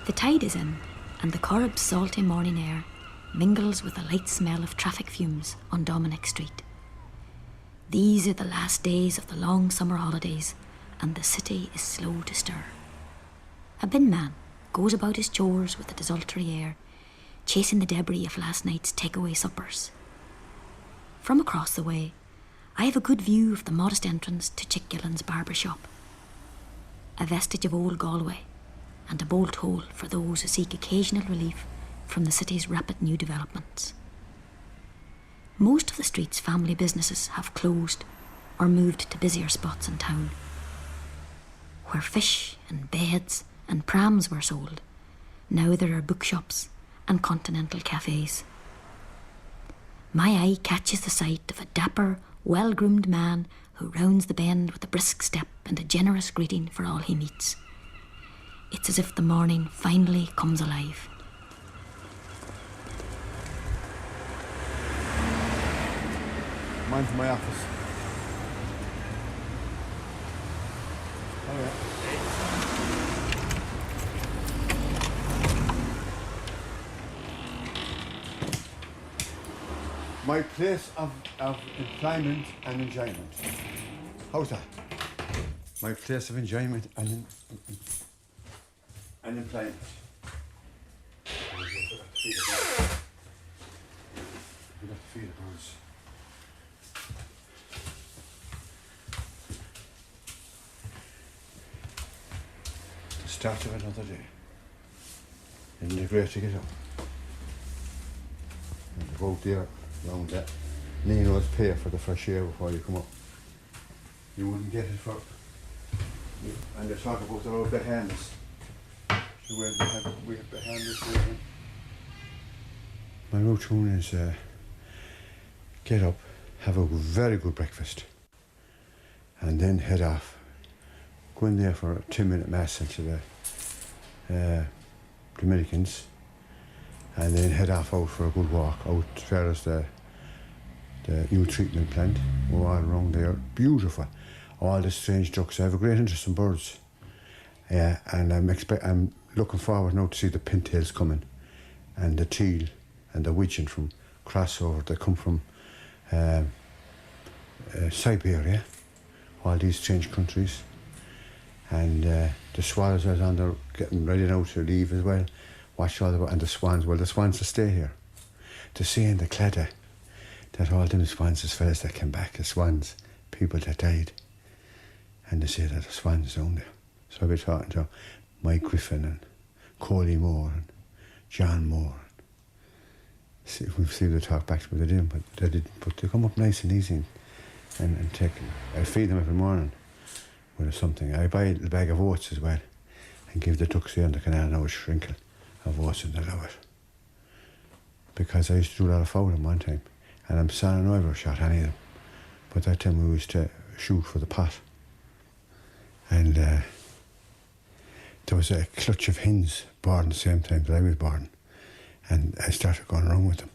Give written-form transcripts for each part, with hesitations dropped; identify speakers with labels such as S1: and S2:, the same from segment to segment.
S1: The tide is in, and the Corrib's salty morning air mingles with the light smell of traffic fumes on Dominic Street. These are the last days of the long summer holidays, and the city is slow to stir. A bin man goes about his chores with a desultory air, chasing the debris of last night's takeaway suppers. From across the way, I have a good view of the modest entrance to Chick Gillen's barbershop, a vestige of old Galway, and a bolt hole for those who seek occasional relief from the city's rapid new developments. Most of the street's family businesses have closed or moved to busier spots in town. Where fish and beds and prams were sold, now there are bookshops and continental cafes. My eye catches the sight of a dapper, well-groomed man who rounds the bend with a brisk step and a generous greeting for all he meets. It's as if the morning finally comes alive.
S2: Mine's my office. Oh yeah. My place of employment and enjoyment. How's that? My place of enjoyment and employment. We have to feed the birds. The start of another day. Isn't it great to get up? And go out there around that. Nino's pay for the fresh air before you come up. You wouldn't get it for. And they talk about their old behinds. So we have behinds. My routine is get up, have a very good breakfast, and then head off. Go in there for a 2-minute mass into the Dominicans, and then head off out for a good walk out as far as the new treatment plant. Go all around there, beautiful. All the strange ducks. I have a great interest in birds. Yeah, and I'm looking forward now to see the pintails coming, and the teal, and the widgeon from crossover. They come from Siberia, all these strange countries. And the swallows are on there getting ready now to leave as well. Watch all and the swans. Well, the swans will stay here. To see in the Cledda that all them swans as fellas that came back, the swans, people that died. And they say that the swans down there. So I'll be talking to Mike Griffin and Coley Moore and John Moore. We'll see if they talk back to me. They didn't, but they come up nice and easy and take. I feed them every morning with something. I buy a little bag of oats as well and give the ducks here on the canal now a shrinkle of oats in the lower. Because I used to do a lot of fowling one time, and I'm sorry I never shot any of them. But that time we used to shoot for the pot. And there was a clutch of hens born the same time that I was born. And I started going around with them.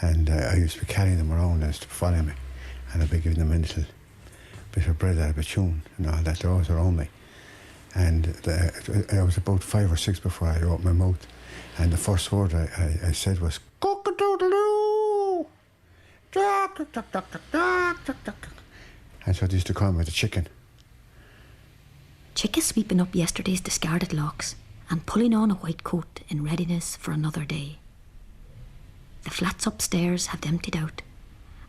S2: And I used to be carrying them around and to follow me. And I'd be giving them a little bit of bread out of a tune and all that. They're always around me. And I was about 5 or 6 before I opened my mouth. And the first word I said was, cock-a-doodle-doo! And so they used to call me the chicken.
S1: Chick is sweeping up yesterday's discarded locks and pulling on a white coat in readiness for another day. The flats upstairs have emptied out,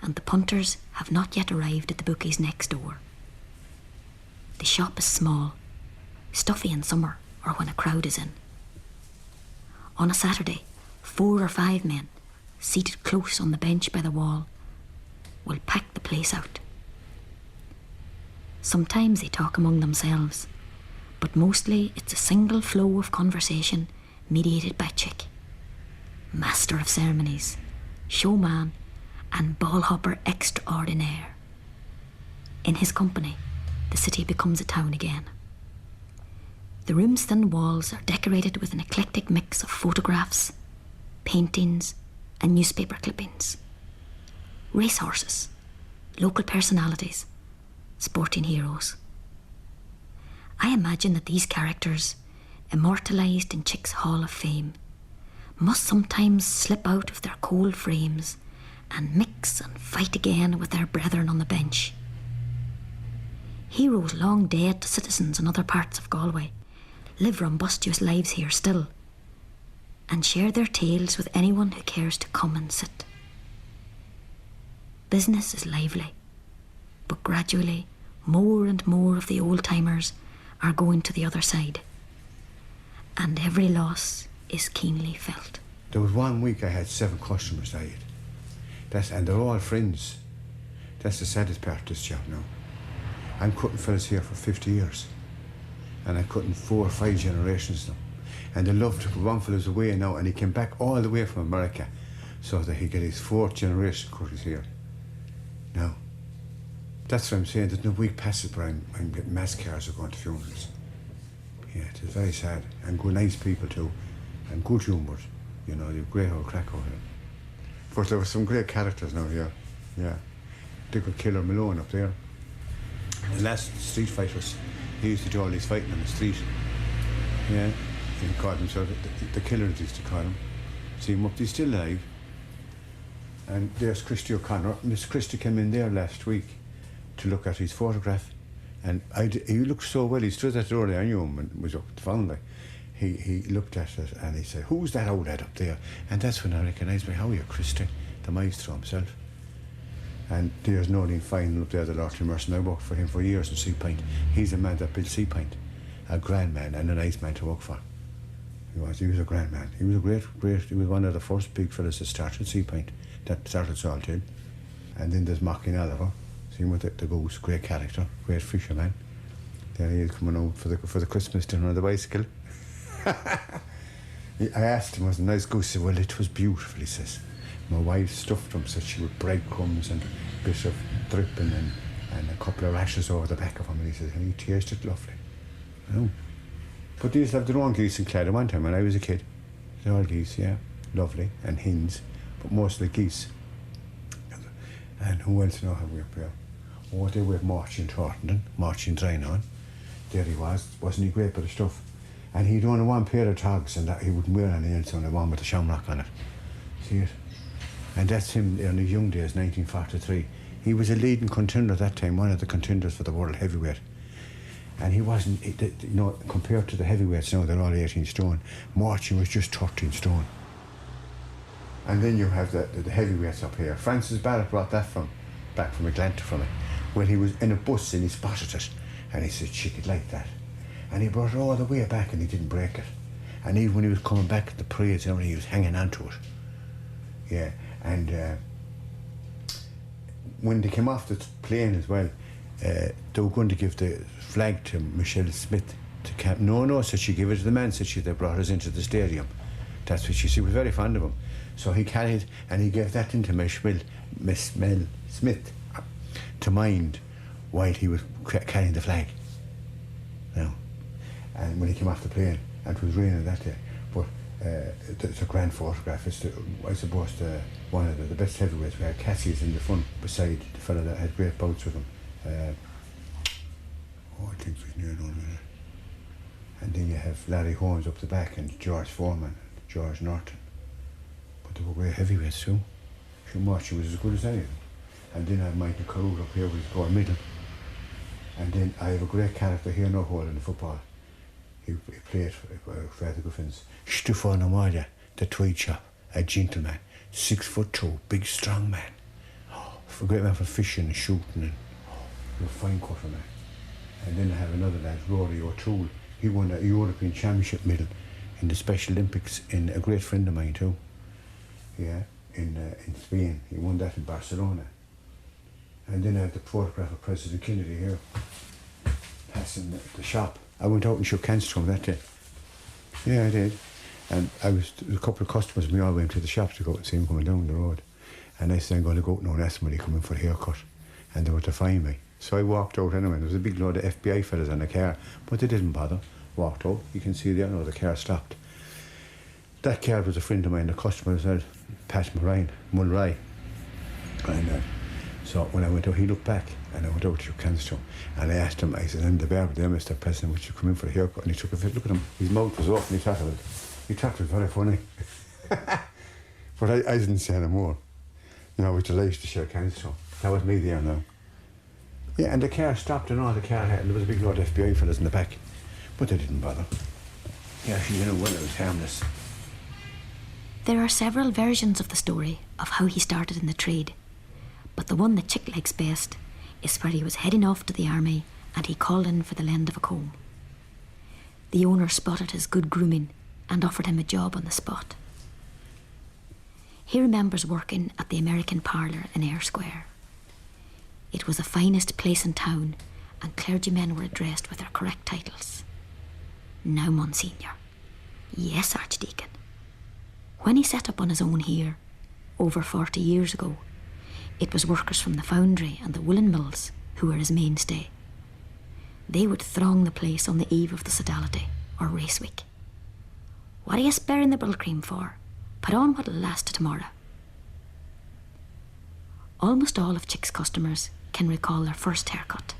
S1: and the punters have not yet arrived at the bookies next door. The shop is small, stuffy in summer or when a crowd is in. On a Saturday, 4 or 5 men, seated close on the bench by the wall, will pack the place out. Sometimes they talk among themselves, but mostly it's a single flow of conversation mediated by Chick, master of ceremonies, showman and ball-hopper extraordinaire. In his company, the city becomes a town again. The room's thin walls are decorated with an eclectic mix of photographs, paintings and newspaper clippings. Racehorses, local personalities, sporting heroes. I imagine that these characters, immortalised in Chick's Hall of Fame, must sometimes slip out of their cold frames and mix and fight again with their brethren on the bench. Heroes long dead to citizens in other parts of Galway live rumbustious lives here still, and share their tales with anyone who cares to come and sit. Business is lively, but gradually more and more of the old-timers are going to the other side, and every loss is keenly felt.
S2: There was 1 week I had 7 customers died. And they're all friends. That's the saddest part of this job now. I'm cutting fellas here for 50 years. And I'm cutting 4 or 5 generations now. And they loved to. One fella's away now, and he came back all the way from America so that he get his 4th generation cutters here. Now, that's what I'm saying. There's no week passes where I'm getting mass cars or going to funerals. Yeah, it's very sad. And good, nice people too. And good humoured. You know, you've great old crack over here. But there were some great characters now here. Yeah. They could Killer Malone up there. The last street fighters, he used to do all these fighting on the street. Yeah. He called himself, the killers used to call him. See him up, he's still alive. And there's Christy O'Connor. Miss Christy came in there last week to look at his photograph. And he looked so well, he stood at the door there, I knew him and was up the phone like. He looked at it and he said, "Who's that old lad up there?" And that's when I recognised me. "How are you, Christy?" The maestro himself. And there's Nolan Final up there, the Lord Merson. I worked for him for years in Sea Pint. He's a man that built Sea Pint. A grand man and a nice man to work for. He was a grand man. He was a great, he was one of the first big fellas that started Sea Pint, that started Salt Hill. And then there's Mockin Oliver, see him with the goose, great character, great fisherman. There he is coming out for the Christmas dinner on the bicycle. I asked him, was a nice goose? He said, "Well, it was beautiful," he says. "My wife stuffed him," said she, with breadcrumbs and a bit of dripping and a couple of rashes over the back of him. And he said, "And he tasted lovely." Oh. But these have their own geese in Clare one time when I was a kid. They're all geese, yeah, lovely, and hens, but mostly geese. And who else know how we up here? Oh, they were marching Thornton, marching Drain-on. There he was, wasn't he great bit of stuff? And he'd only 1 pair of togs, and that he wouldn't wear any else, only one with a shamrock on it. See it? And that's him in his young days, 1943. He was a leading contender at that time, one of the contenders for the world heavyweight. And he wasn't, you know, compared to the heavyweights now, they're all 18 stone. Marching was just 13 stone. And then you have the heavyweights up here. Francis Barrett brought that back from Atlanta from it. Well, he was in a bus and he spotted it. And he said, "Chick, it like that." And he brought it all the way back and he didn't break it. And even when he was coming back at the parades, he was hanging on to it. Yeah, and when they came off the plane as well, they were going to give the flag to Michelle Smith to camp. No, said she, "Give it to the man," said she, "they brought us into the stadium." That's what she was very fond of him. So he carried, and he gave that into Miss Mel Smith to mind while he was carrying the flag. Now, and when he came off the plane, and it was raining that day, but it's a grand photograph. It's I suppose one of the best heavyweights. We had Cassie's in the front beside the fella that had great bouts with him. I think he's near on minute. And then you have Larry Holmes up the back and George Foreman, George Norton. But they were great heavyweights too. Marching was as good as anything. And then I have Michael Carruth up here with his goal middle. And then I have a great character here, no hole in the football. He played for the Griffins. Stefan Amalia, the tweed chap, a gentleman, 6'2", big strong man. A great man for fishing and shooting and a fine cutter man. And then I have another lad, Rory O'Toole. He won a European Championship medal in the Special Olympics, in a great friend of mine too. Yeah, in Spain. He won that in Barcelona. And then I have the photograph of President Kennedy here, passing the shop. I went out and shook hands to him that day. Yeah, I did. And there was a couple of customers, we all went to the shop to go and see him coming down the road. And I said, "I'm going to go out now and ask him when he come in for a haircut." And they were to find me. So I walked out anyway. There was a big load of FBI fellas on the car, but they didn't bother. Walked out. You can see there now the car stopped. That car was a friend of mine, a customer as well, Pat Mulray. And So when I went out, he looked back, and I went out to shook hands to him, and I asked him, I said, I'm the barber there, Mr. President, would you come in for a haircut? And he took a look at him, his mouth was open, he thought it was very funny. But I didn't say any more. You know, I was delighted to shake hands to him. That was me there now. Yeah, and the car stopped and all the car had, and there was a big load of FBI fellas in the back, but they didn't bother. Yeah, you know, well, it was harmless.
S1: There are several versions of the story of how he started in the trade, but the one that Chick likes best is where he was heading off to the army and he called in for the lend of a comb. The owner spotted his good grooming and offered him a job on the spot. He remembers working at the American Parlour in Eyre Square. It was the finest place in town, and clergymen were addressed with their correct titles. Now, Monsignor. Yes, Archdeacon. When he set up on his own here, over 40 years ago, it was workers from the foundry and the woolen mills who were his mainstay. They would throng the place on the eve of the Sodality, or race week. What are you sparing the brill cream for? Put on what'll last to tomorrow. Almost all of Chick's customers can recall their first haircut.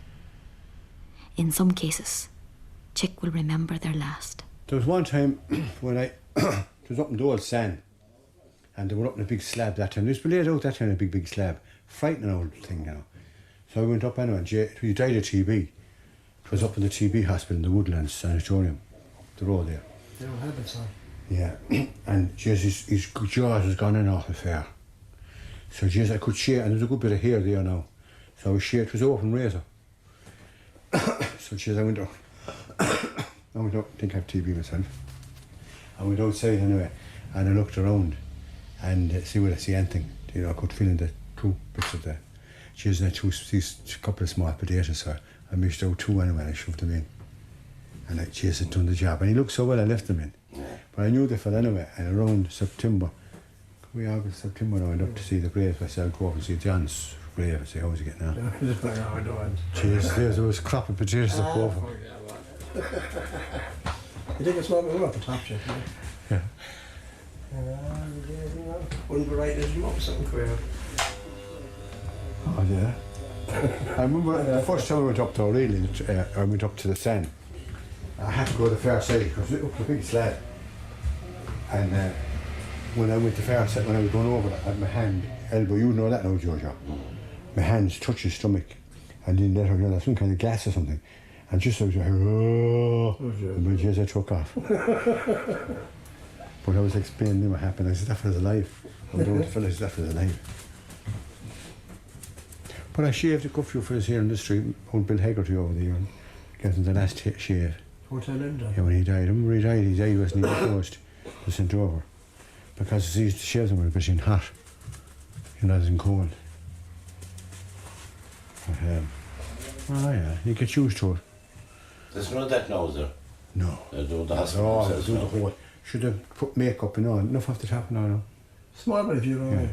S1: In some cases, Chick will remember their last.
S2: There was one time when it was up in the old sand, and they were up in a big slab that time. They used to be laid out that time in a big slab. Frightening old thing, you know. So I went up anyway, and he died of TB. It was up in the TB hospital in the Woodlands Sanatorium, up the road there.
S3: Yeah, what happened, son?
S2: Yeah, and his jaws was gone in awful fair. So I could shave, and there's a good bit of hair there now. So I shaved, it was open razor. So I went up, I think I have TB myself. I went outside anyway, and I looked around, and see whether I see anything. You know, I could feel in the two bits of the, these couple of small potatoes, so I mixed out two anyway, and I shoved them in. And had done the job, and he looked so well, I left them in. But I knew the fella anyway, and around September, September, I went up to see the grave. I said, I'll go up and see John's grave and see how's he getting on. Jeez, there was a crop of potatoes up over.
S3: You think it's not going up the top, Chick?
S2: Yeah.
S3: Wouldn't be right as you up something queer.
S2: Oh, yeah. I remember the first time I went up to O'Reilly, I went up to the sand. I had to go to the fair side because it was up the big slab. And when I went to fair side, when I was going over it, I had my hand, elbow, you know that now, Georgia. My hands touched his stomach and then let her know some kind of gas or something. And just I was like, oh, and my jeez, I took off. But I was explaining to him what happened. I said, that fella's alive. I don't know the fella said, that fella's alive. But I shaved a good few fellas here in the street, old Bill Hegarty over there, and gave him the last shave. Yeah, when he died. I remember he died, his eye wasn't even closed. They sent over. Because he used to shave them when it was in hot, you know, as in cold. But, oh yeah, you get used to it.
S4: There's none of that now, is there?
S2: No.
S4: They do the hospital.
S2: Oh, do the whole. Should have put makeup and all. Enough off the top now, no.
S3: Small bit of you know.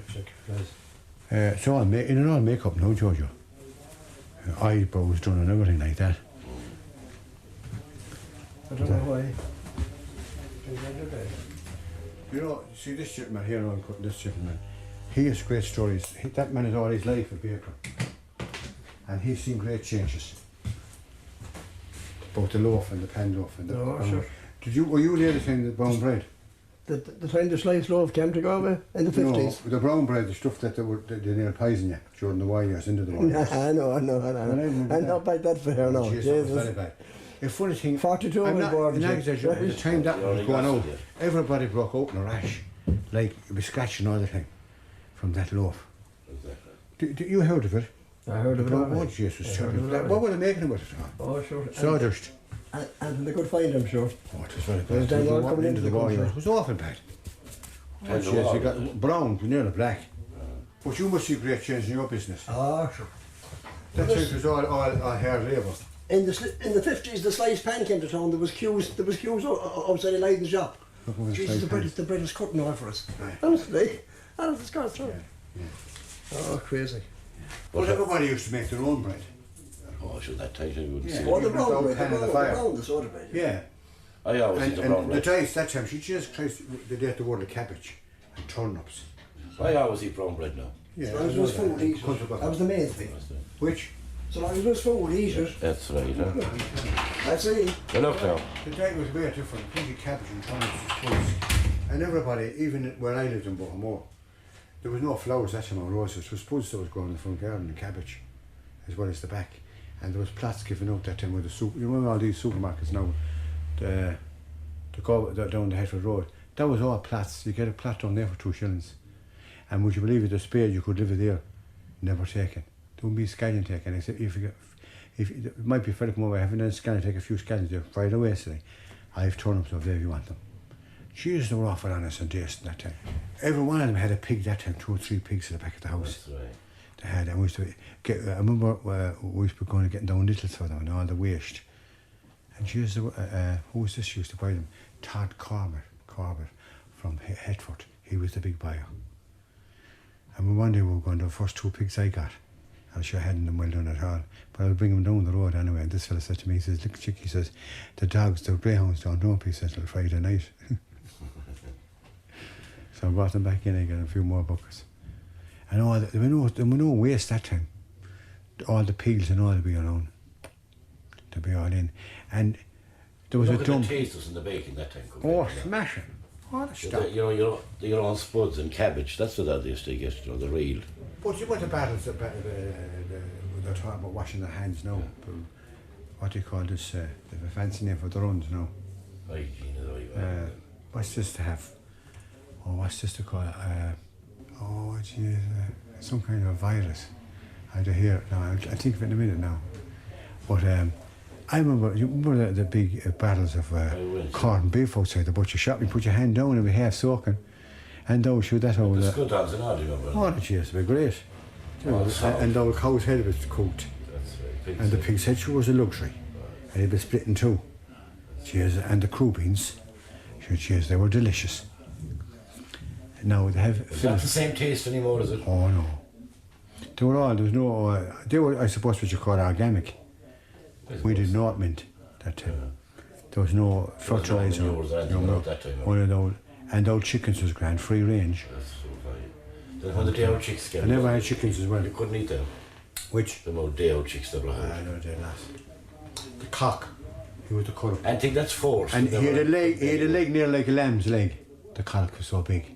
S2: Yeah. It's all in all makeup now, Giorgio. Eyebrows done and everything like that.
S3: I don't know why.
S2: You know, see this gentleman here, I'm cutting this gentleman. He has great stories. That man is all his life a baker. And he's seen great changes. Both the loaf and the pan loaf and the
S3: sure.
S2: Were you there the time the brown bread?
S3: The time the sliced loaf came to Galway in the 50s?
S2: No, the brown bread, the stuff that they nearly poison you during the war years, into the war years.
S3: I know. I'm not back that far now.
S2: Jesus. It was very bad. A funny thing,
S3: 42
S2: I'm
S3: was
S2: not
S3: born.
S2: exaggerating. At the time that was going out, everybody broke out in a rash. Like, it was scratching all the time from that loaf. Exactly. You heard of it?
S3: I heard of it.
S2: Oh, Jesus. What were they making with it?
S3: Oh, sure.
S2: Sawdust.
S3: And they could find I'm sure.
S2: Oh, it was very bad. It was coming into the war. It was awful bad. Oh, jeez, you got brown, nearly black. But you must see great change in your business.
S3: Oh, sure.
S2: That time it was all hard labour.
S3: In the 50s, the sliced pan came to town. There was queues outside the Leiden shop. Jesus, the bread was cutting off for us.
S2: Right.
S3: Honestly, out of the scarf throat.
S2: Yeah.
S3: Oh, crazy.
S2: But everybody used to make their own bread.
S4: Oh, sure, that tight you wouldn't see
S3: Oh,
S4: it.
S3: the brown bread,
S2: the
S3: the soda bread.
S2: Yeah.
S4: I always eat the brown
S2: And the
S4: bread.
S2: dice that time, she just Christ, they did the word of cabbage and turnips.
S4: I always eat brown bread now.
S2: Yeah,
S3: So long as it was food, eat it. That was the main thing.
S2: Which?
S3: So long as it was food, eat it.
S4: That's right, huh?
S3: That's it.
S4: Well, look now.
S2: The diet was very different. Plenty of cabbage and turnips and spruce. And everybody, even where I lived in Bohemore, there was no flowers that time on roses. It was spruce that was growing in the front garden and cabbage, as well as the back. And there was plots given out that time with the soup. You remember all these supermarkets now, down the Hereford Road. That was all plots. You get a plot down there for 2 shillings. And would you believe it, the spade you could live it there, never taken. There wouldn't be a scallion taken. Except if it might be fair to come over, having a scallion, take a few scallions there, fry it away, say. I have turnips over there if you want them. Cheese, they were offered on us and tasting that time. Every one of them had a pig that time, 2 or 3 pigs at the back of the house.
S4: That's right.
S2: They had, and we used to get, I remember we used to be going and getting down littles for them and all the waste. And she used to, who was this? She used to buy them. Todd Corbett from Hertford. He was the big buyer. And one day we were going to the first 2 pigs I got. I'm sure I hadn't them well done at all. But I would bring them down the road anyway. And this fella said to me, he says, look, chick, he says, the greyhounds don't know, he says, till Friday night. So I brought them back in and got a few more buckets. And there were no waste that time. All the pigs and all to be around. To be all in. And there was
S4: Look
S2: a
S4: at
S2: dump.
S4: the tastes in the baking that time.
S2: Oh, smashing. What a stuff.
S4: Your own spuds and cabbage, that's what they used to get, the real.
S2: But you want the battles, they're talking about washing their hands now. But what do you call this? They have a fancy name for the runs now. What's this to have? Oh, what's this to call it? Oh, geez, some kind of a virus. I had to hear it now. I'll think of it in a minute now. But I remember, you remember the big battles of corn and beef outside the butcher shop? You put your hand down and it'd be half soaking. And they'll shoot that over
S4: the
S2: there.
S4: scud dogs and all, do you remember?
S2: Oh, the cheese would be great. And the old cow's head was cooked.
S4: That's right.
S2: And the pig's head was a luxury. And it'd be split in 2. Cheers. And the crew beans, cheers, they were delicious. Now they have.
S4: It's not the same taste anymore, is it?
S2: Oh no. They were all, there was no, they were, I suppose, what you call organic. We did not mint that time. There was no fertiliser. One of those. And old chickens was grand, free range.
S4: That's so fine. Then when the day old chicks came,
S2: I never had chickens as well.
S4: You couldn't eat them.
S2: Which?
S4: The old day old chicks that were
S2: I know they're not. The cock, he was the colour.
S4: I think that's forced.
S2: And he had a leg near like a lamb's leg. The cock was so big.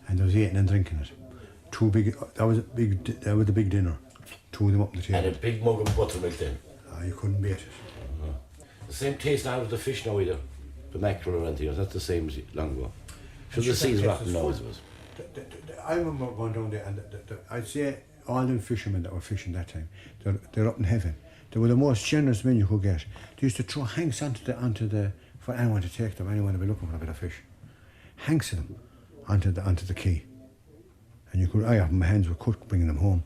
S2: And they was eating and drinking it. 2 big, that was the big dinner. 2 of them up the table.
S4: And a big mug of buttermilk then.
S2: You couldn't beat it.
S4: The same taste now as the fish now either. The mackerel or anything else, that's the same as long ago. So the sea's rotten now, I suppose.
S2: I remember going down there and I'd say all them fishermen that were fishing that time, they're up in heaven. They were the most generous men you could get. They used to throw hanks onto the for anyone to take them, anyone to be looking for a bit of fish. Hanks of them onto the quay. And you could, my hands were cut bringing them home.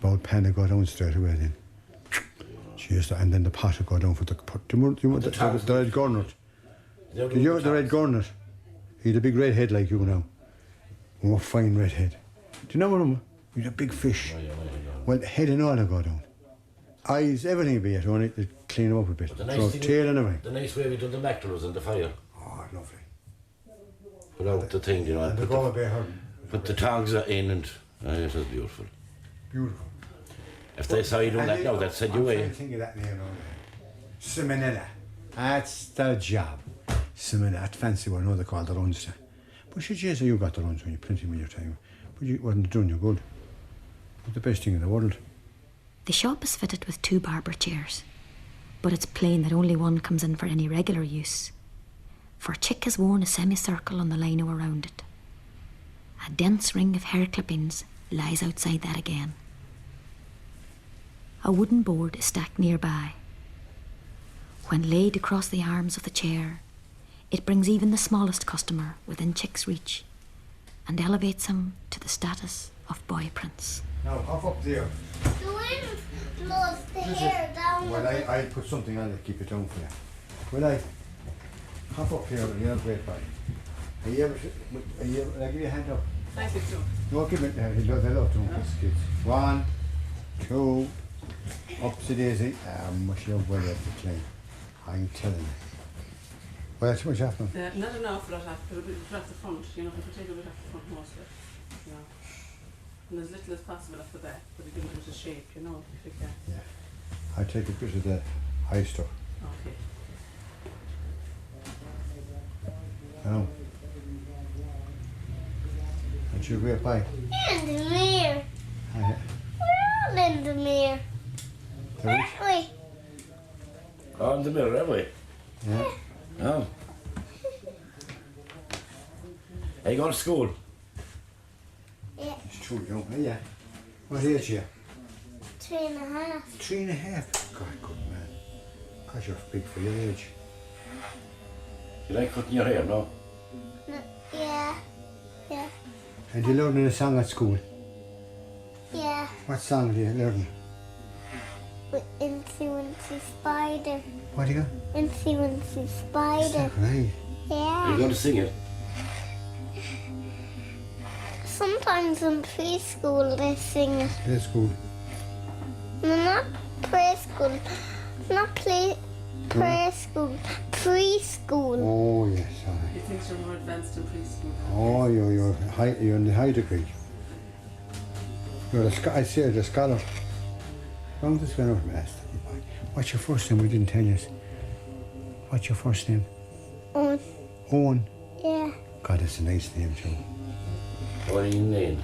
S2: About pan would go down straight away then. And then the pot would go down for the pot. Do you remember the red garnet? Did you ever the red garnet? He had a big red head like you now. Oh, fine red head. Do you know what him? He had a big fish. Well, head and all would go down. Eyes, everything be it, only to clean them up a bit. Tail and everything.
S4: The nice way we done the mackerel was in the fire.
S2: Oh, lovely.
S4: Without the thing, you know.
S2: And
S4: put the tongs in and it was beautiful.
S2: Beautiful.
S4: If they saw you doing that now, they'd send you away.
S2: I'm thinking of that name now. Simonella. That's the job. Simonella. That fancy one, they call the runs. But Jesus, you got the runs when you plenty of your time. But you wasn't doing you good. But the best thing in the world.
S1: The shop is fitted with 2 Barber chairs, but it's plain that only one comes in for any regular use, for Chick has worn a semicircle on the lino around it. A dense ring of hair clippings lies outside that again. A wooden board is stacked nearby. When laid across the arms of the chair, it brings even the smallest customer within Chick's reach and elevates him to the status of boy prince.
S2: Now, hop up there.
S5: The wind blows the hair down.
S2: Well, I'll put something on it to keep it down for you. Well, I hop up here and you're a great boy. Are you ever, give you a hand up?
S6: I think so.
S2: No, give it there. They love doing this, kids. 1, 2, up to daisy. Much love well at the clean. I'm telling you. Well, that's much happening.
S6: Not an awful lot after, but at the front, you know, if you take a bit off the front mostly, you know. And as little as possible after that, but it gives it a shape, you know, if you can.
S2: Yeah. I take a bit of the high stuff.
S6: Okay.
S2: I know. And you great pie.
S5: In the mirror.
S2: Aye.
S5: We're all in the mirror.
S2: There is.
S5: Aren't we?
S4: Oh, in the mirror, have we?
S2: Yeah.
S4: Oh. Are you going to school?
S5: Yeah.
S2: It's true, you know. Yeah. What age are you?
S5: 3.5.
S2: 3.5. God, good man. God, you're big for your age.
S4: You like cutting your hair, no?
S5: No, yeah. Yeah.
S2: And you learning a song at school?
S5: Yeah.
S2: What song do you learn?
S5: Incy Spider.
S2: What do you got?
S5: Incy
S2: Is
S5: Spider.
S2: that right?
S5: Yeah.
S4: You're going to sing it?
S5: Sometimes in preschool they sing it.
S2: That's good.
S5: No, not preschool. Not preschool. Preschool.
S2: Oh, yes, all right.
S6: He thinks you're more advanced in preschool.
S2: Oh, you're in the high degree. You're I'd say you're a scholar. Round this way out, Master. What's your first name? We didn't tell you. What's your first name?
S5: Owen.
S2: Owen.
S5: Yeah.
S2: God, that's a nice name, Joe.
S4: What are your name?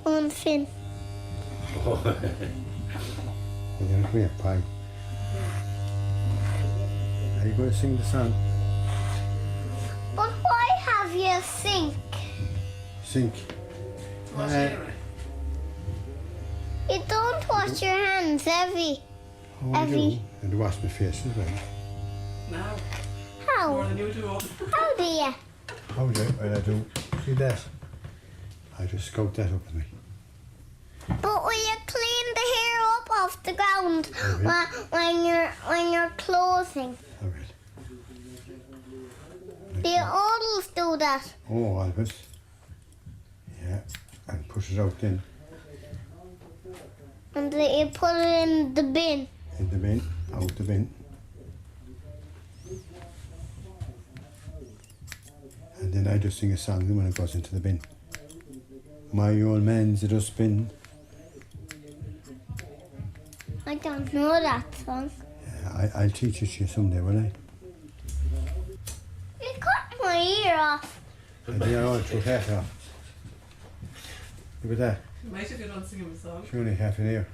S5: Owen Finn.
S4: Oh.
S2: You're a great pie. Are you going to sing the song?
S5: But why have you sink?
S2: Sing.
S6: Wash your hair.
S5: You don't wash your hands, heavy.
S2: Oh, I do.
S5: Evie.
S2: And wash my face as well.
S6: Now, more
S5: How?
S6: than you do.
S5: How do you?
S2: How do I do? See that? I just scout that up with me.
S5: But will you clean the hair up off the ground
S2: I
S5: when you're closing?
S2: All right.
S5: The others do that.
S2: Oh, Albert. Yeah. And push it out then.
S5: And then you put it in the bin.
S2: In the bin. Out the bin. And then I just sing a song when it goes into the bin. My old man's a dustbin.
S5: I don't know that song.
S2: Yeah, I'll teach it to you someday, will I?
S5: You cut my ear off.
S2: And then I'll throw half off. Look at that.
S6: You might if you don't sing him a song.
S2: It's only half an ear.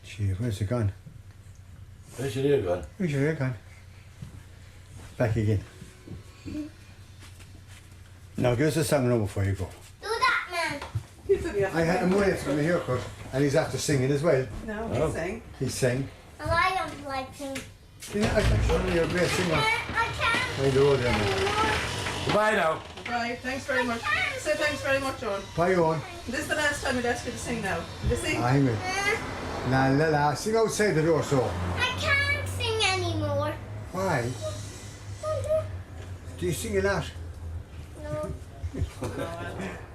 S2: Gee, where's it gone?
S4: Where's your ear gone?
S2: Where's your ear gone? Back again. Now give us a song now before you go.
S5: Do that, man.
S6: He said he has to
S2: I had
S6: sing.
S2: him waiting for my haircut and he's after singing as well.
S6: No,
S4: Oh.
S6: he's saying.
S2: He sang.
S5: And I don't like to.
S2: Yeah, I can show you a great singer.
S5: I can't
S2: I do them.
S5: anymore.
S4: Goodbye now.
S6: Right, thanks very much. Say thanks very much, Owen.
S2: Bye on.
S6: This is the last time I'd ask you to sing now. Will you sing?
S2: I'm in. La la la. Sing outside the door so.
S5: I can't sing anymore.
S2: Why? Do you sing a lot?
S5: No.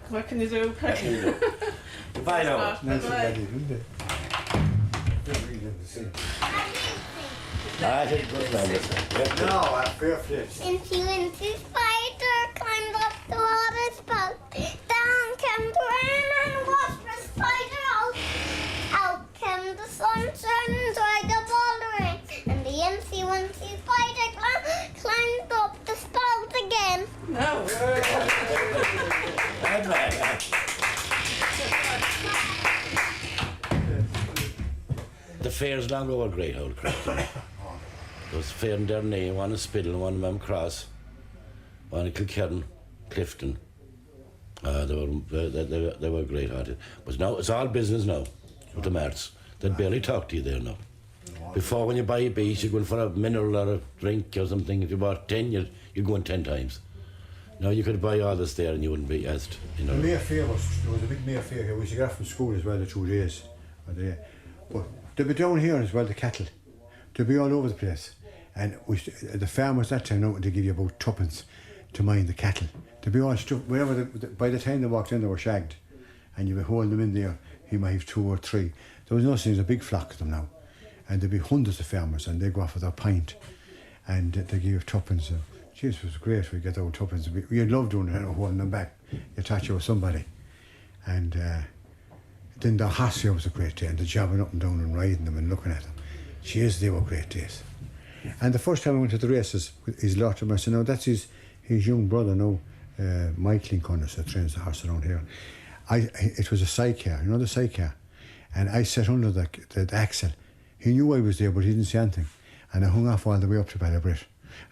S6: What can you do?
S4: Goodbye now.
S2: Nice and
S6: Bye-bye.
S2: ready, isn't it? Don't really have to sing.
S4: I think good man. Listen.
S2: No, I'm perfect.
S5: Incy Spider climbed up the water spout. Down came the rain and washed the spider out. Out came the sunshine and dried up all the rain. And the Incy Spider climbed up the spout again.
S6: No.
S4: Bad man. The fairs long ago were great, old crap. There was a fair in Derry, one in Spiddle, one in Mem Cross, one in Kilkerran, Clifton. They were great hearted. But now it's all business now with the marts. They'd barely talk to you there now. Before, when you buy a beach, you're going for a mineral or a drink or something. If you bought 10, you're going 10 times. Now you could buy all this there and you wouldn't be asked, you know.
S2: The May Fair there was a big May Fair here. We used to get off from school as well, the 2 days. But they'd be down here as well, the cattle. They'd be all over the place. And the farmers that time wanted to give you about tuppence to mind the cattle. They'd be all stuff, wherever by the time they walked in, they were shagged. And you would hold them in there, you might have 2 or 3. There was no sense, there's a big flock of them now. And there'd be hundreds of farmers and they'd go off with their pint. And they give you tuppence. Jeez, it was great, we get old tuppence. We loved doing it, holding them back. You thought you were somebody. And then the Hassia was a great day, and the jobbing up and down and riding them and looking at them. Jeez, they were great days. And the first time I went to the races with his lot of I said, no, that's his young brother now, Mike Lincoln, that trains the horse around here. It was a sidecar, you know the sidecar? And I sat under the axle. He knew I was there, but he didn't say anything. And I hung off all the way up to Barber.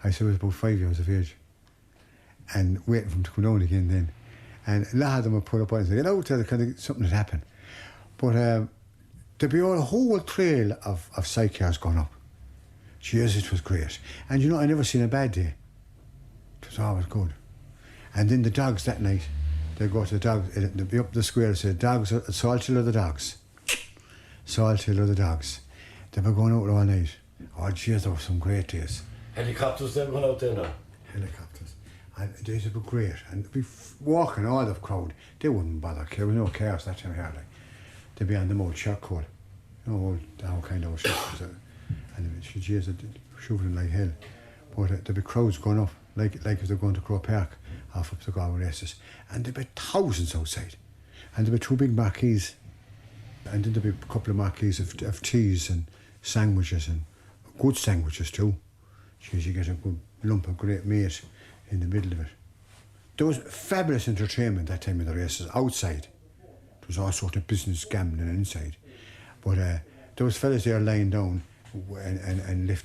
S2: I said I was about 5 years of age. And waiting for him to come down again then. And a lot of them would pull up and say, you know, something had happened. But there'd be a whole trail of sidecars going up. Jeez, it was great. And you know, I never seen a bad day. It was always good. And then the dogs that night, they'd go to the dogs, they'd be up the square and say, dogs, Salt Hill of the dogs. Salt Hill of the dogs. They were going out all night. Oh, jeez, there were some great days.
S4: Helicopters, they were going out there now?
S2: Helicopters. And the days were great. And be walking all the crowd, they wouldn't bother. There was no cars that time hardly. They'd be on them old charcoal. You know, the whole kind of shit. And jeez, they'd shooting like hell. But there'd be crowds going up, like if they're going to Crow Park, off up the Galway races. And there'd be thousands outside. And there'd be 2 big marquees. And then there'd be a couple of marquees of teas and sandwiches, and good sandwiches too. Jeez, you get a good lump of great meat in the middle of it. There was fabulous entertainment that time of the races outside. There was all sort of business gambling inside. But there was fellas there lying down and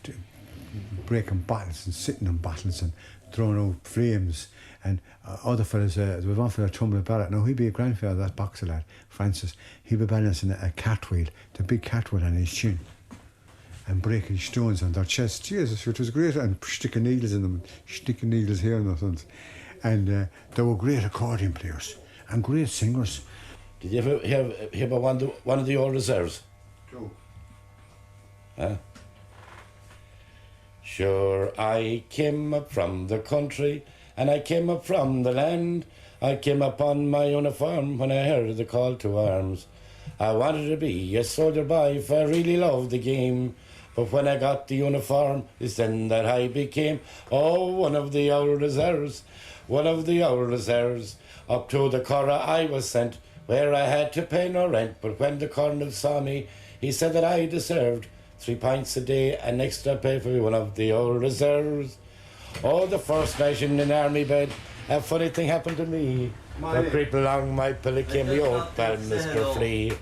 S2: breaking bottles and sitting on bottles and throwing out frames. And other fellas, there was one fella tumbling about it. Now, he'd be a grandfather, that boxer lad, Francis. He'd be balancing a cartwheel, the big cartwheel on his chin, and breaking stones on their chest. Jesus, it was great. And sticking needles in them, sticking needles here and things. And there were great accordion players and great singers.
S4: Did you ever hear about one of the old reserves?
S2: True.
S4: Huh? Sure, I came up from the country, and I came up from the land. I came up on my uniform when I heard the call to arms. I wanted to be a soldier boy, for I really loved the game. But when I got the uniform, it's then that I became, one of the old reserves, one of the old reserves. Up to the Curragh I was sent, where I had to pay no rent. But when the colonel saw me, he said that I deserved 3 pints a day and extra pay for one of the old reserves. Oh, the first night in an army bed, a funny thing happened to me. I creep along my pillow came the old pal, Mr. Flea.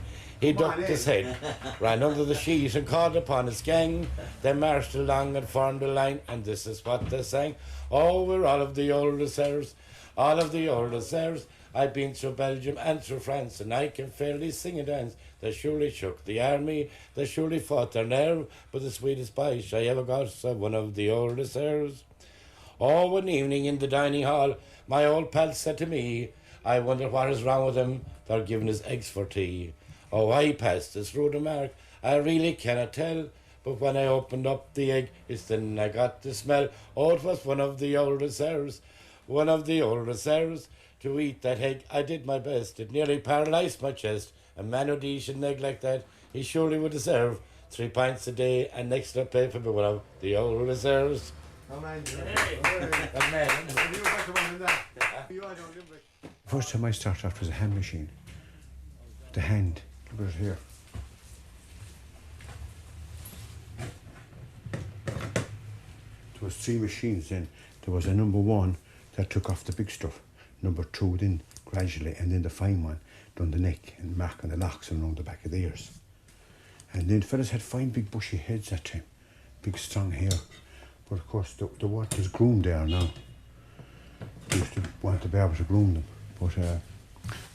S4: He ducked his head, ran under the sheet and called upon his gang. They marched along and formed a line, and this is what they sang. Oh, we're all of the old reserves, all of the old reserves. I've been through Belgium and through France, and I can fairly sing and dance. They surely shook the army, they surely fought their nerve, but the sweetest spice I ever got was one of the old reserves. Oh, one evening in the dining hall, my old pal said to me, I wonder what is wrong with him, they're giving us eggs for tea. Oh, I passed this rude remark, I really cannot tell, but when I opened up the egg, it's then I got the smell. Oh, it was one of the old reserves, one of the old reserves. To eat that egg, I did my best. It nearly paralysed my chest. A man who'd eat an egg like that, he surely would deserve 3 pints a day and extra pay for one of the old reserves.
S2: First time I started off was a hand machine. The hand. Look at it here. There was 3 machines then. There was a number 1 that took off the big stuff. Number 2 then gradually, and then the fine one down the neck and mark on the locks and around the back of the ears. And then fellas had fine big bushy heads that time, big strong hair. But of course the work is groomed there now. We used to want the barber to groom them, but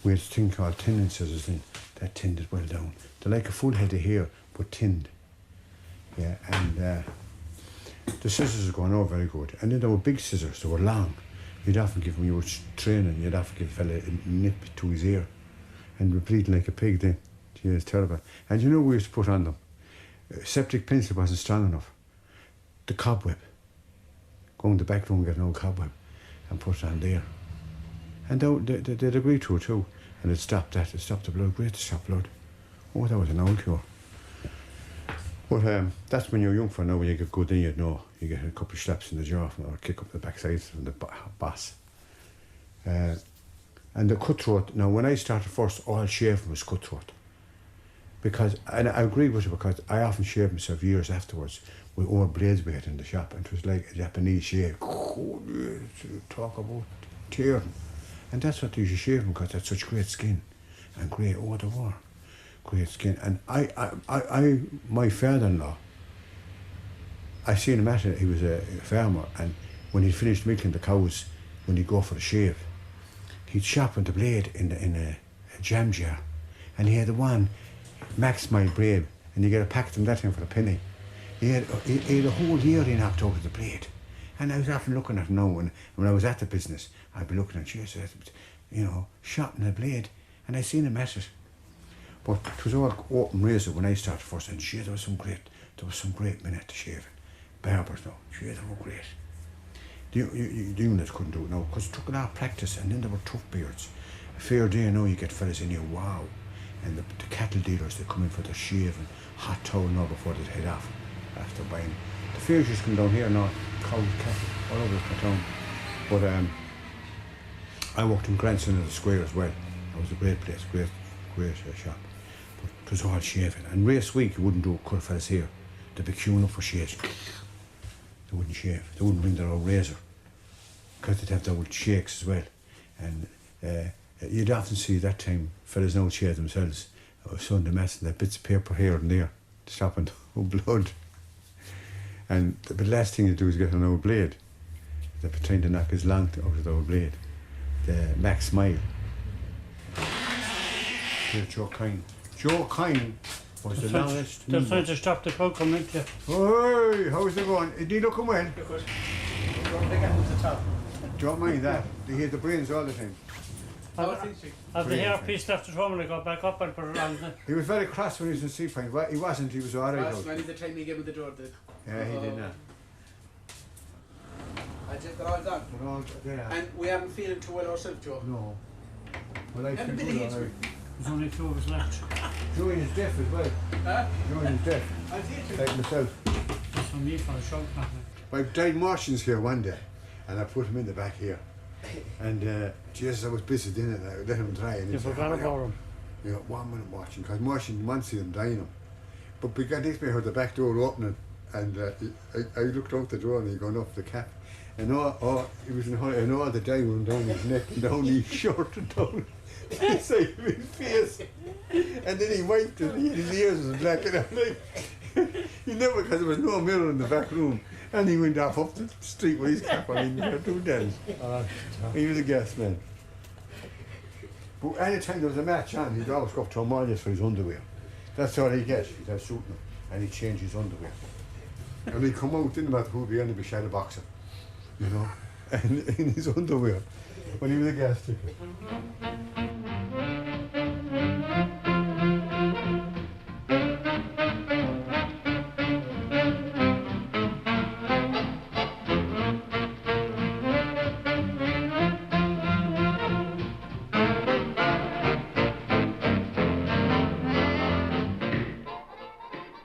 S2: we had a thing called tendon scissors then that tended well down. They're like a full head of hair but tinned. Yeah, and the scissors are going over very good. And then there were big scissors, they were long. You'd often give, when you were training, you'd often give a fella a nip to his ear and be bleeding like a pig then. Gee, it's terrible. And you know what we used to put on them? Septic pencil wasn't strong enough. The cobweb. Go in the back room and get an old cobweb and put it on there. And they'd agree to it too. And it stopped that, it stopped the blood, great to stop blood. Oh, that was an old cure. But that's when you're young for now, when you get good, then you'd know. You get a couple of slaps in the jaw or a kick up the backside from the boss. And And the cutthroat, now when I started first, all shaving was cutthroat. Because, and I agree with you, because I often shaved myself years afterwards with old blades we had in the shop, and it was like a Japanese shave. Talk about tearing. And that's what you should shave them, because that's such great skin. And great, oh, they were. Great skin. And my father-in-law, I seen him at it, he was a farmer, and when he finished milking the cows, when he'd go for a shave, he'd sharpen the blade in a jam jar, and he had the one Max my blade, and you get a packet of that in for a penny. He had a whole year he knocked over the blade, and I was often looking at him now, and when I was at the business, I'd be looking at Jesus, sharpening the blade, and I seen him at it. But it was all open razor when I started first, and there was some great men at the shaving. Barbers now, they were great. The units couldn't do it now, because it took a lot of practice, and then there were tough beards. A fair day now, you get fellas in here, wow. And the cattle dealers, they come in for the shave and hot towel now before they head off after buying. The fairs used to come down here now, cows, cattle, all over the town. But I worked in Grandson of the Square as well. That was a great place, great shop. But it was all shaving. And race week, you wouldn't do a cut fellas here. They'd be queuing up for shaves. They wouldn't shave. They wouldn't bring their own razor, because they'd have their old shakes as well. And you'd often see that time fellas now shave themselves Sunday mass, and they had bits of paper here and there stopping blood. And the last thing you do is get an old blade. They're trying to knock his lung out of the old blade. The Max Smile. Here's Joe Kine. Joe Kine was the longest.
S7: They're trying to stop the crowd coming into you.
S2: Hey, how's it going? Is he looking well?
S7: Good. They get to the top.
S2: Don't mind that. They hear the brains all the time.
S7: Have the hairpiece left at home and I got back up and put it on.
S2: He was very cross when he was in Seapoint. He wasn't, he was alright.
S8: Only the time he gave me the door did.
S2: Yeah, he did not.
S8: I just got all done.
S2: But all, yeah.
S8: And we haven't feeling too well ourselves, Joe.
S2: No. Well, I
S8: And a
S2: feel
S8: bit of
S2: good,
S8: heat.
S2: alright.
S7: There's only 2 of us left.
S2: Joey is deaf as well.
S8: Huh?
S2: Joey is deaf,
S8: I'll see you.
S2: like myself.
S7: That's for me for a shout.
S2: I died Martians here one day, and I put him in the back here. And Jesus, I was busy then, and I let him try. And
S7: You forgot about him.
S2: You know, 1 minute watching, because Martian didn't want to see them dying him. But because next day I heard the back door opening, and I looked out the door, and he gone off the cap. And he was in a hurry, and all the dye went down his neck, and down his shirt, and down the side of his face. And then he wiped it, and his ears was black, and I'm like, he never, because there was no mirror in the back room. And he went off up the street with his cap on, he didn't have 2 days. He was a gas man. But anytime there was a match on, he'd always go up to O'Malley's for his underwear. That's all he'd get, he'd have suiting him, and he'd change his underwear. And he'd come out, didn't matter who'd be on, he'd be shadow boxer, you know, and in his underwear, when he was a gas ticket.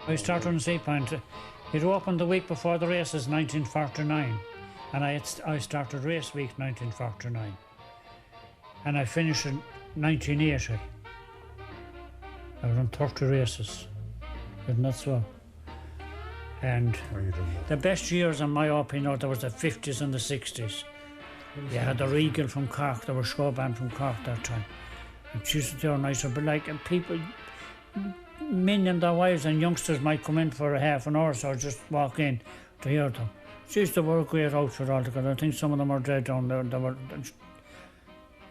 S7: I started on Seapoint. It opened the week before the races, 1949, and I started race week 1949, and I finished in 1980. I run 30 races, isn't that so? And the best years, in my opinion, there was the 50s and the 60s. You had the Regal from Cork, there was show band from Cork that time. And Jesus, they were nicer, but like people, men and their wives and youngsters might come in for a half an hour or so, just walk in to hear them. Jeez, they were a great outfit altogether. I think some of them are dead down there. They were,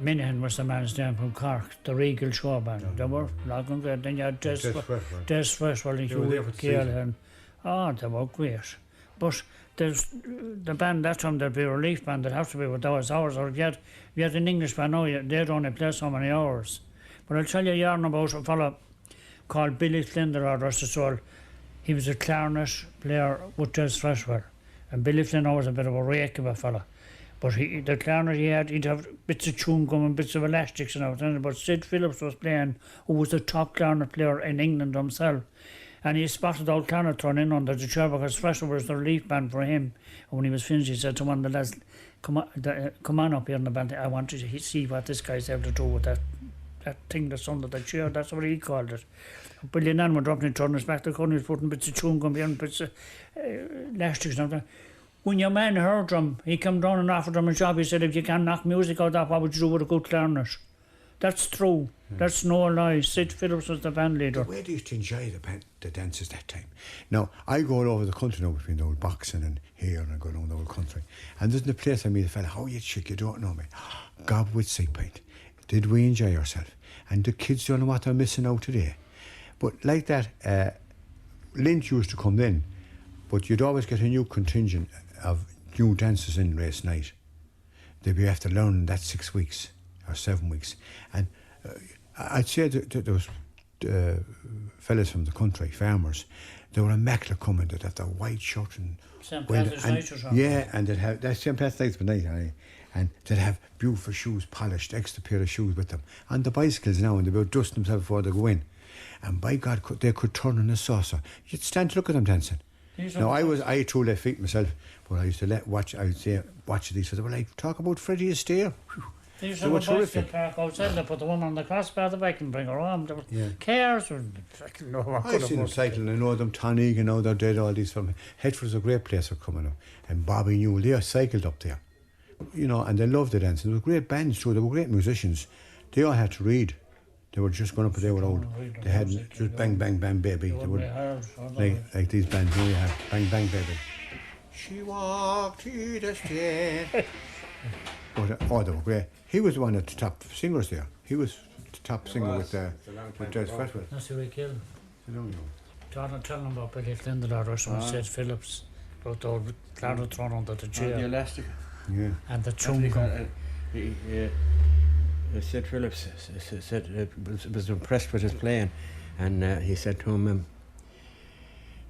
S7: Minahan was the man's name from Cork, the Regal show band. They were logging great. Then you had Des Freshwell and Hugh Callahan. Oh, they were great. But there's the band that time, there'd be a relief band, there'd have to be with those hours, or if you had an English band, no, they'd only play so many hours. But I'll tell you a yarn about a fellow called Billy Flynn, or rest his soul. He was a clarinet player with Des Freshwell. And Billy Flynn was a bit of a rake of a fella. But the clarinet he'd have bits of chewing gum and bits of elastics and everything. But Sid Phillips was playing, who was the top clarinet player in England himself. And he spotted old Connor thrown in under the chair because Fresher was the relief band for him. And when he was finished, he said to one of the lads, come on up here in the band. I want you to see what this guy's able to do with that thing that's under the chair. That's what he called it. Billy and Ann were dropping turning us back. The corner was putting bits of chewing gum here and bits of elastics and everything. When your man heard him, he came down and offered him a job. He said, if you can't knock music out that, what would you do with a good clarinet? That's true. That's no lie. Sid Phillips was the band leader.
S2: The way they used to enjoy the dances that time. Now, I go all over the country now between the old boxing and here, and I go down the old country. And there's a place I meet a fella, how you chick, you don't know me. God with sight pint. Did we enjoy ourselves? And the kids don't know what they're missing out today. But like that, Lynch used to come then, but you'd always get a new contingent of new dancers in race night. They'd be after learning that 6 weeks or 7 weeks. And I'd say that there was fellas from the country, farmers, they were immaculate coming. They'd have their white shirt and
S7: St. Patrick's Night or something.
S2: yeah, and they'd have that's St. Patrick's Night, and they'd have beautiful shoes, polished, extra pair of shoes with them. And the bicycles now, and they would dust themselves before they go in. And by God, they could turn in a saucer. You'd stand to look at them dancing. Now I had 2 left feet myself, but I used to watch these. They were like, talk about Freddie Astaire.
S7: They used to have a bicycle park outside. They put the one on the crossbar, the bike and bring her home. There were cars.
S2: I've seen them cycling. I know them, Tonnig, you know, they're dead, all these from Headford's a great place for coming up. And Bobby Newell, they cycled up there. You know, and they loved the dancing. There were great bands too, they were great musicians. They all had to read. They were just going up and they were old. They had just bang, bang, bang, baby. They would, like these bands, you know, you have bang, bang, baby. She walked to the stair. But, they were great. He was one of the top singers there. He was the top singer with Judge Fretwell.
S7: That's who he killed.
S2: I don't know.
S7: Don't tell him about Billy Flindler or someone said Phillips. About the old clarinet thrown under the chair.
S9: The elastic.
S2: Yeah.
S7: And the chewing gum.
S9: Sid Phillips was impressed with his playing, and he said to him,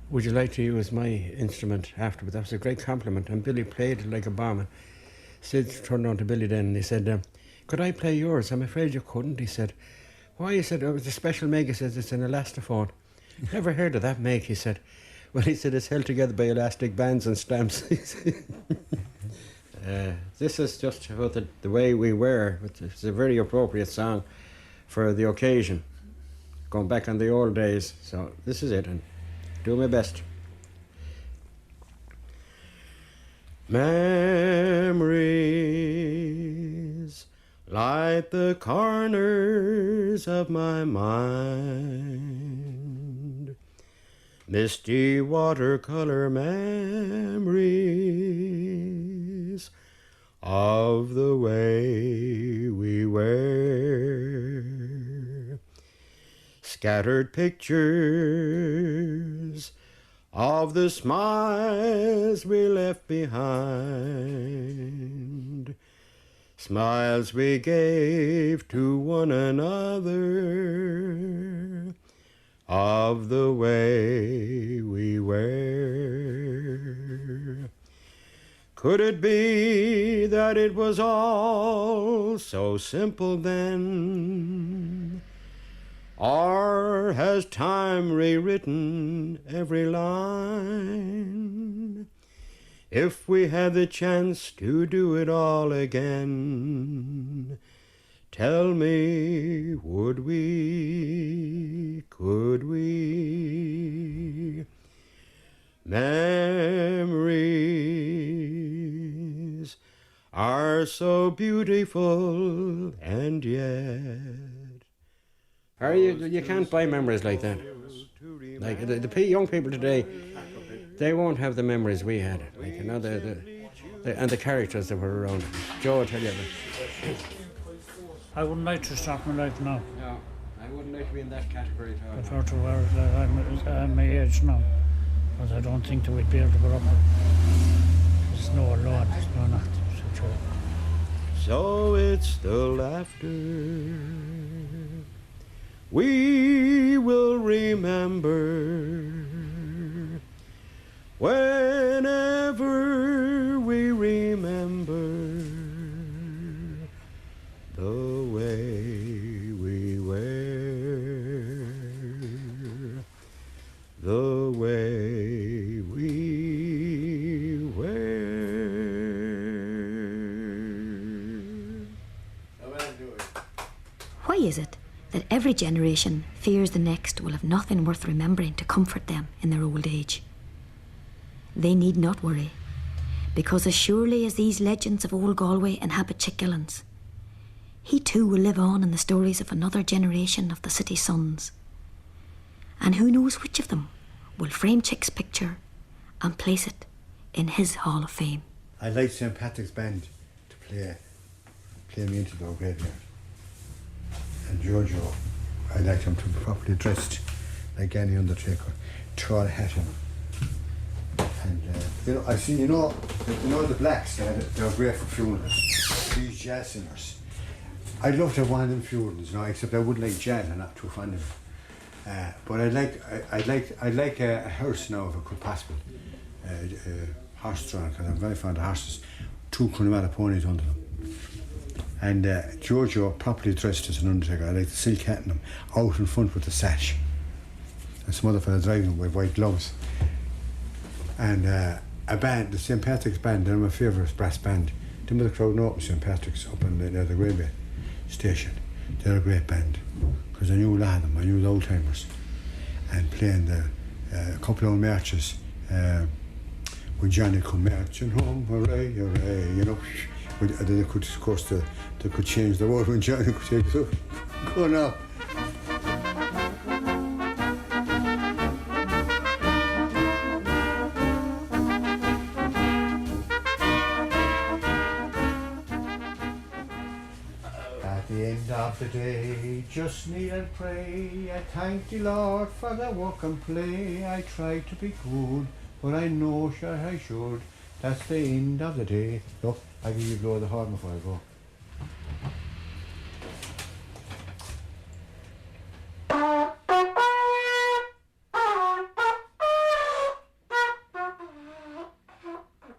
S9: would you like to use my instrument afterwards? That was a great compliment, and Billy played like a bomb. Sid turned on to Billy then and he said, could I play yours? I'm afraid you couldn't, he said. Why? He said, it was a special make. He said, it's an elastophone. Never heard of that make, he said. Well, he said, it's held together by elastic bands and stamps. This is just about the way we were. It's a very appropriate song for the occasion. Going back on the old days. So this is it, and do my best. Memories light the corners of my mind. Misty watercolor memories of the way we were. Scattered pictures of the smiles we left behind, smiles we gave to one another, of the way we were. Could it be that it was all so simple then? Or has time rewritten every line? If we had the chance to do it all again, tell me, would we, could we? Memories are so beautiful, and yet... You can't buy memories like that. Like the young people today, they won't have the memories we had. Like, you know, and the characters that were around. Joe will tell you that.
S7: I wouldn't like to start my life now.
S9: No, I wouldn't like to be in that category at all.
S7: I prefer to where I'm my age now, because I don't think that we'd be able to go up. There's no law, there's no nothing.
S9: So it's the laughter we will remember whenever we remember the way we were,
S1: is it that every generation fears the next will have nothing worth remembering to comfort them in their old age? They need not worry, because as surely as these legends of old Galway inhabit Chick Gillen's, he too will live on in the stories of another generation of the city's sons. And who knows which of them will frame Chick's picture and place it in his Hall of Fame.
S2: I'd like St. Patrick's Band to play me into the graveyard. And Giorgio, I'd like him to be properly dressed like any undertaker, tall hat on. And the blacks, they're great for funerals. These jazz singers. I'd love to have one of them funerals, except I wouldn't like jazz. I'm not too fond of it. But I'd like a hearse now if it could possible. Horse drawn, because I'm very fond of horses. 2 Connemara ponies under them. And Giorgio, properly dressed as an undertaker. I like the silk hat on him, out in front with the sash. And some other fella driving him with white gloves. And a band, the St. Patrick's Band, they're my favourite brass band. Them with the crowd know St. Patrick's up near the railway station. They're a great band, because I knew a lot of them, I knew the old timers. And playing a couple of old marches, when Johnny come marching home, hooray, hooray, and then they could, of course, they could change the word when Johnny could take it up. Go now. At the end of the day, just kneel and pray. I thank the Lord for the work and play. I try to be good, but I know sure I should. That's the end of the day. Look, I'll give you a blow of the horn before I go.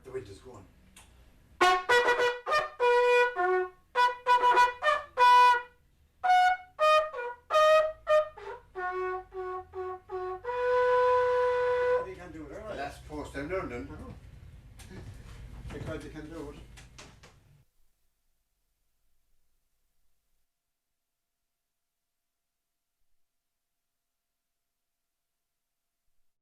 S2: The wind is going. You can do it, all right. Last post I learned, because you can do it.